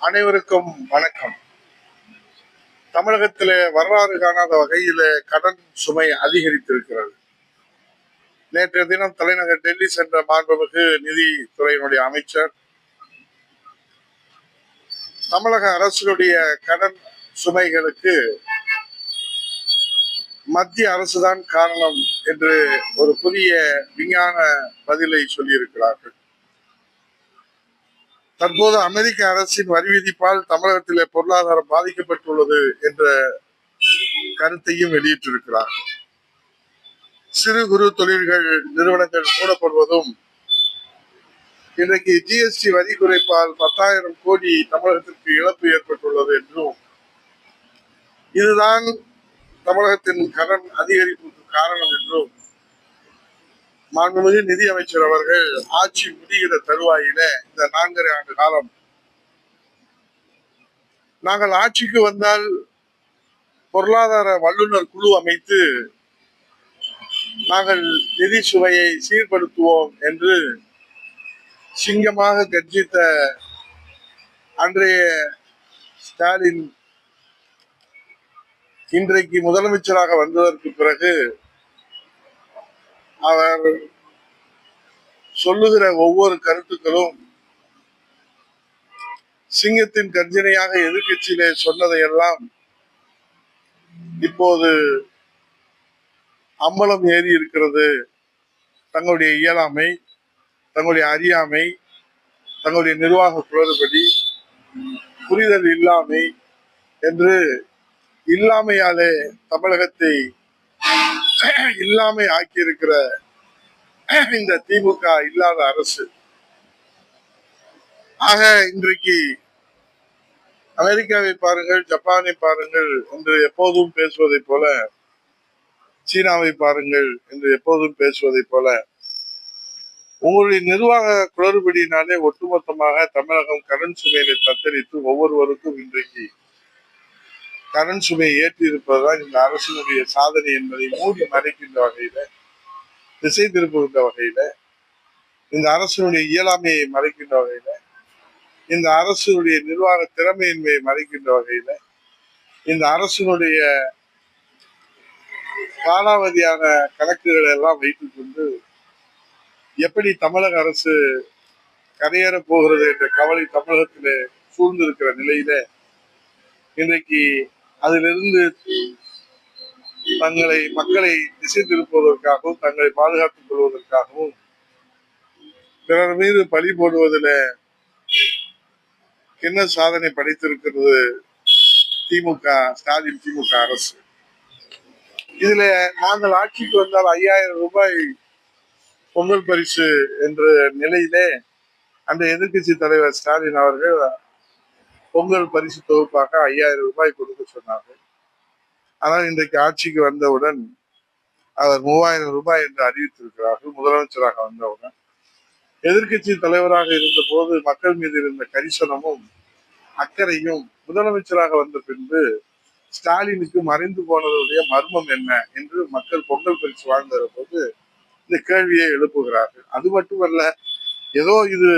அனைவருக்கும் வணக்கம். தமிழகத்திலே வரலாறு காணாத வகையிலே கடன் சுமை அதிகரித்திருக்கிறது. நேற்றைய தினம் தலைநகர் டெல்லி சென்ற மாண்புமிகு நிதித்துறையினுடைய அமைச்சர் தமிழக அரசினுடைய கடன் சுமைகளுக்கு மத்திய அரசுதான் காரணம் என்று ஒரு புதிய விஞ்ஞான பதிலை சொல்லியிருக்கிறார்கள். தற்போது அமெரிக்க அரசின் வரி விதிப்பால் தமிழகத்திலே பொருளாதாரம் பாதிக்கப்பட்டுள்ளது என்ற கருத்தையும் வெளியிட்டிருக்கிறார். சிறு குறு தொழில்கள் நிறுவனங்கள் மூடப்படுவதும், இன்றைக்கு ஜிஎஸ்டி வரி குறைப்பால் 10,000 கோடி தமிழகத்திற்கு இழப்பு ஏற்பட்டுள்ளது என்றும், இதுதான் தமிழகத்தின் கடன் அதிகரிப்புக்கு காரணம் என்றும் மாண்புமிகு நிதி அமைச்சர் அவர்கள் ஆட்சி முடிகிற தருவாயில இந்த 4.5 ஆண்டு காலம் நாங்கள் ஆட்சிக்கு வந்தால் பொருளாதார வல்லுநர் குழு அமைத்து நாங்கள் நிதி சுமையை சீர்படுத்துவோம் என்று சிங்கமாக கர்ஜித்த அன்றைய ஸ்டாலின் இன்றைக்கு முதலமைச்சராக வந்ததற்கு பிறகு அவர் சொல்லுகிற ஒவ்வொரு கருத்துக்களும் சிங்கத்தின் கர்ஜனையாக எதிர்கட்சியிலே சொன்னதையெல்லாம் இப்போது அம்பலம் ஏறி இருக்கிறது. தங்களுடைய இயலாமை, தங்களுடைய அறியாமை, தங்களுடைய நிர்வாக குளறுபடி, புரிதல் இல்லாமை என்று இல்லாமையாலே தமிழகத்தை இல்லாமை ஆக்கியிருக்கிற இந்த திமுக இல்லாத அரசு. ஆக இன்றைக்கு அமெரிக்காவை பாருங்கள், ஜப்பானை பாருங்கள் என்று எப்போதும் பேசுவதை போல, சீனாவை பாருங்கள் என்று எப்போதும் பேசுவதை போல, உங்களுடைய நிர்வாக குளறுபடியினாலே ஒட்டுமொத்தமாக தமிழகம் கடன் சுமையில தத்தளித்து ஒவ்வொருவருக்கும் இன்றைக்கு கடன் சுமையை ஏற்றி இருப்பதுதான் இந்த அரசினுடைய சாதனை என்பதை மூடி மறைக்கின்ற வகையில, திசை திருப்புகின்ற வகையில, இந்த அரசினுடைய இயலாமையை மறைக்கின்ற வகையில, இந்த அரசுடைய நிர்வாக திறமையின்மையை மறைக்கின்ற வகையில, இந்த அரசினுடைய காலாவதியான கணக்குகளை எல்லாம் வைத்துக் கொண்டு எப்படி தமிழக அரசு கரையேற போகிறது என்ற கவலை தமிழகத்திலே சூழ்ந்திருக்கிற நிலையில இன்றைக்கு அதிலிருந்து மக்களை திசை திருப்புவதற்காகவும், தங்களை பாதுகாத்துக் கொள்வதற்காகவும் பிறர் மீது பழி போடுவதில் என்ன சாதனை படைத்திருக்கிறது திமுக, ஸ்டாலின் திமுக அரசு. இதுல நாங்கள் ஆட்சிக்கு வந்தால் 5,000 ரூபாய் பொங்கல் பரிசு என்ற நிலையிலே அந்த எதிர்கட்சி தலைவர் ஸ்டாலின் அவர்கள் பொங்கல் பரிசு தொகுப்பாக 5,000 ரூபாய் கொடுக்க சொன்னார்கள். ஆனால் இன்றைக்கு ஆட்சிக்கு வந்தவுடன் அவர் 3,000 ரூபாய் என்று அறிவித்திருக்கிறார்கள். முதலமைச்சராக வந்தவுடன் எதிர்கட்சி தலைவராக இருந்த போது மக்கள் மீது இருந்த கரிசனமும் அக்கறையும் முதலமைச்சராக வந்த பின்பு ஸ்டாலினுக்கு மறைந்து போனதுடைய மர்மம் என்ன என்று மக்கள் பொங்கல் பரிசு வாழ்ந்த போது இந்த கேள்வியை எழுப்புகிறார்கள். அது மட்டுமல்ல, ஏதோ இது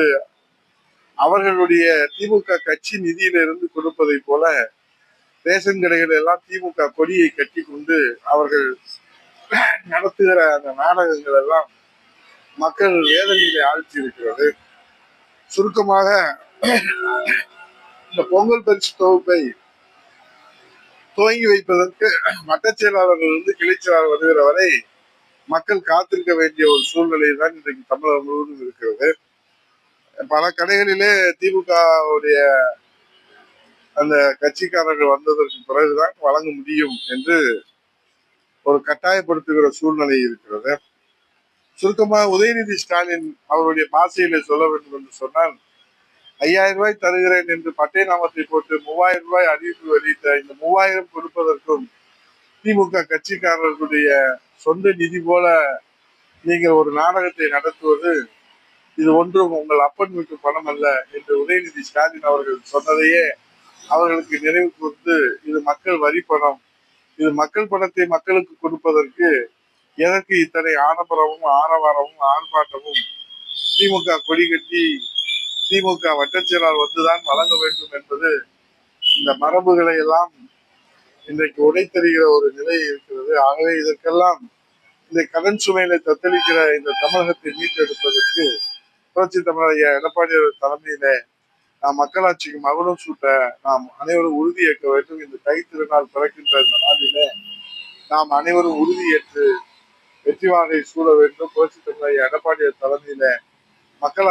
அவர்களுடைய திமுக கட்சி நிதியிலிருந்து கொடுப்பதை போல ரேஷன் கடைகள் எல்லாம் திமுக கொடியை கட்டி கொண்டு அவர்கள் நடத்துகிற அந்த நாடகங்கள் எல்லாம் மக்கள் வேதனையிலே ஆழ்த்தி இருக்கிறது. சுருக்கமாக இந்த பொங்கல் பரிசு தொகுப்பை துவங்கி வைப்பதற்கு மட்ட செயலாளர்கள் இருந்து கிளை செயலாளர் வருகிற வரை மக்கள் காத்திருக்க வேண்டிய ஒரு சூழ்நிலை தான் இன்றைக்கு தமிழகம் முழுவதும் இருக்கிறது. பல கடைகளிலே திமுகவுடைய அந்த கட்சிக்காரர்கள் வந்ததற்கு பிறகுதான் வழங்க முடியும் என்று ஒரு கட்டாயப்படுத்துகிற சூழ்நிலை இருக்கிறது. சுருக்கமாக உதயநிதி ஸ்டாலின் அவருடைய பாசையில சொல்ல வேண்டும் என்று சொன்னால், 5,000 ரூபாய் தருகிறேன் என்று பட்டை நாமத்தை போட்டு 3,000 ரூபாய் அறிவிப்பு வெளியிட்ட இந்த 3,000 கொடுப்பதற்கும் திமுக கட்சிக்காரர்களுடைய சொந்த நிதி போல நீங்கள் ஒரு நாடகத்தை நடத்துவது, இது ஒன்றும் உங்கள் அப்பன் வீட்டு பணம் அல்ல என்று உதயநிதி ஸ்டாலின் அவர்கள் சொன்னதையே அவர்களுக்கு நினைவு கூர்ந்து, இது மக்கள் வரி பணம், இது மக்கள் பணத்தை மக்களுக்கு கொடுப்பதற்கு எதற்கு இத்தனை ஆடம்பரமும் ஆரவாரமும் ஆர்ப்பாட்டமும், திமுக கொடி கட்டி திமுக வட்டச் செயலாளர் வந்துதான் வழங்க வேண்டும் என்பது இந்த மரபுகளை எல்லாம் இன்றைக்கு உடைத்தெறிகிற ஒரு நிலை இருக்கிறது. ஆகவே இதற்கெல்லாம் இந்த கடன் சுமையில தத்தளிக்கிற இந்த தமிழகத்தை மீட்டெடுப்பதற்கு புரட்சி தமிழர் எடப்பாடி தலைமையில நாம் மக்களாட்சிக்கு மகுடம் சூட்ட நாம் அனைவரும் உறுதி ஏற்க வேண்டும். இந்த தை திருநாள் பிறக்கின்ற இந்த நாளிலே நாம் அனைவரும் உறுதியேற்று வெற்றி வாகை சூட வேண்டும். புரட்சி தமிழர் எடப்பாடி தலைமையில மக்களாட்சி